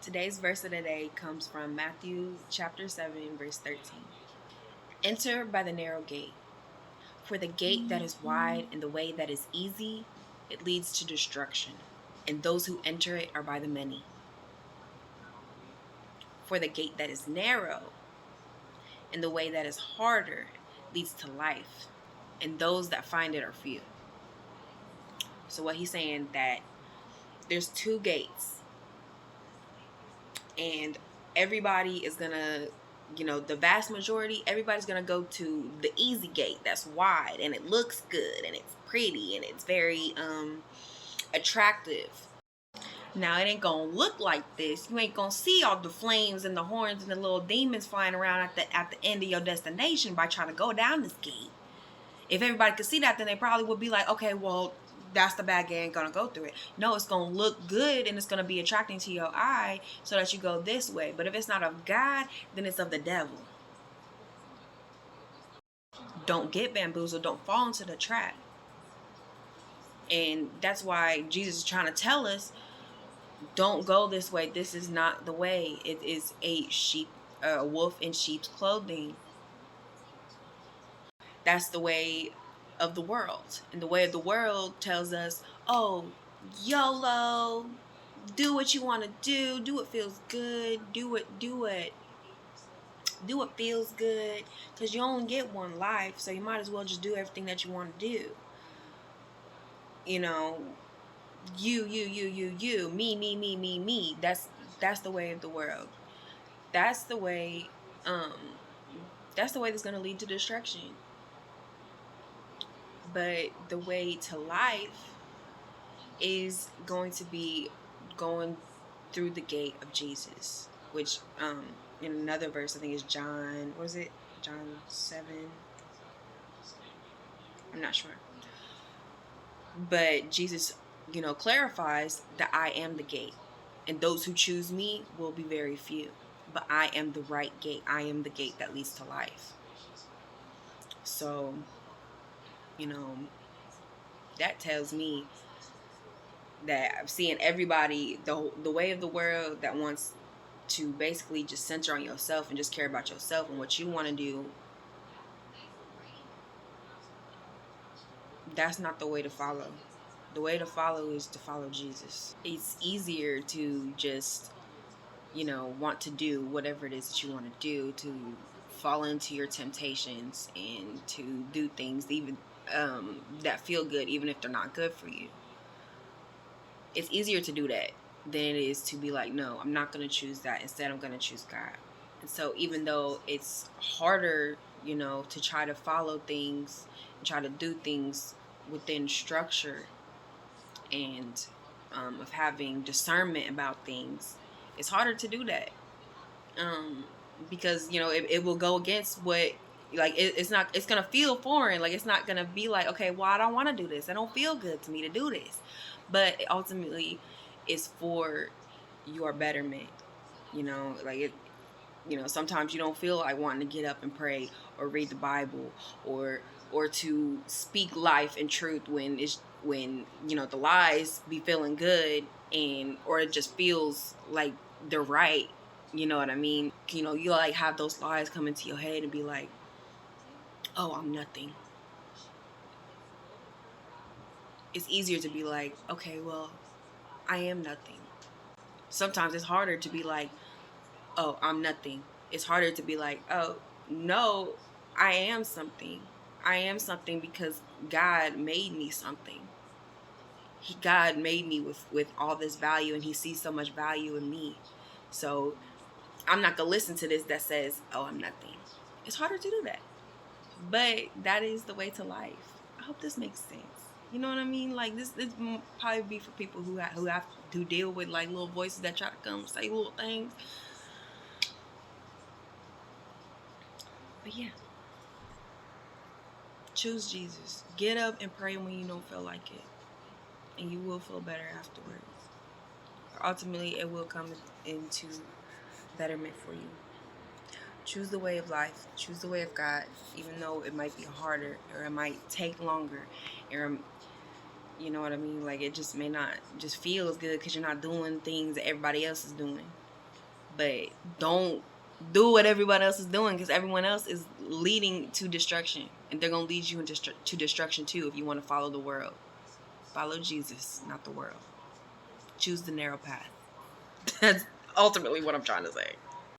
Today's verse of the day comes from Matthew chapter 7, verse 13. Enter by the narrow gate, for the gate that is wide and the way that is easy, it leads to destruction, and those who enter it are by the many. For the gate that is narrow and the way that is harder leads to life, and those that find it are few. So what he's saying that there's two gates, and everybody is gonna, the vast majority, everybody's gonna go to the easy gate that's wide and it looks good and it's pretty and it's very attractive. Now it ain't gonna look like this. You ain't gonna see all the flames and the horns and the little demons flying around at the end of your destination by trying to go down this gate. If everybody could see that, then they probably would be like, okay, well, that's the bad gate, ain't gonna go through it. No, it's gonna look good and it's gonna be attracting to your eye so that you go this way. But if it's not of God, then it's of the devil. Don't get bamboozled. Don't fall into the trap. And that's why Jesus is trying to tell us, don't go this way. This is not the way. It is a wolf in sheep's clothing. That's the way of the world. And the way of the world tells us, oh, YOLO, do what you want to do what feels good, do what feels good, because you only get one life, so you might as well just do everything that you want to do. You, me. That's the way of the world. That's the way that's going to lead to destruction. But the way to life is going to be going through the gate of Jesus, which in another verse, I think it's John 7? I'm not sure. But Jesus, clarifies that I am the gate, and those who choose me will be very few. But I am the right gate. I am the gate that leads to life. So, that tells me that I'm seeing everybody, the way of the world that wants to basically just center on yourself and just care about yourself and what you want to do. That's not the way to follow. The way to follow is to follow Jesus. It's easier to just, want to do whatever it is that you want to do, to fall into your temptations and to do things even that feel good, even if they're not good for you. It's easier to do that than it is to be like, no, I'm not going to choose that. Instead, I'm going to choose God. And so even though it's harder, to try to follow things and try to do things within structure and of having discernment about things, it's harder to do that because it will go against what, like, it's gonna feel foreign. Like, it's not gonna be like, okay, well, I don't want to do this, it don't feel good to me to do this, but ultimately it's for your betterment. Sometimes you don't feel like wanting to get up and pray or read the Bible or to speak life and truth when the lies be feeling good, or it just feels like they're right. You know what I mean? You like have those lies come into your head and be like, oh, I'm nothing. It's easier to be like, okay, well, I am nothing. Sometimes it's harder to be like, oh, I'm nothing. It's harder to be like, oh, no, I am something. I am something because God made me something. God made me with all this value, and he sees so much value in me. So I'm not going to listen to this that says, oh, I'm nothing. It's harder to do that. But that is the way to life. I hope this makes sense. You know what I mean? Like, this probably be for people who have to deal with like little voices that try to come say little things. But yeah, choose Jesus. Get up and pray when you don't feel like it, and you will feel better afterwards. Ultimately, it will come into betterment for you. Choose the way of life. Choose the way of God, even though it might be harder or it might take longer, or you know what I mean? Like, it just may not just feel as good because you're not doing things that everybody else is doing. But don't do what everyone else is doing, because everyone else is leading to destruction. And they're going to lead you to destruction too if you want to follow the world. Follow Jesus, not the world. Choose the narrow path. That's ultimately what I'm trying to say.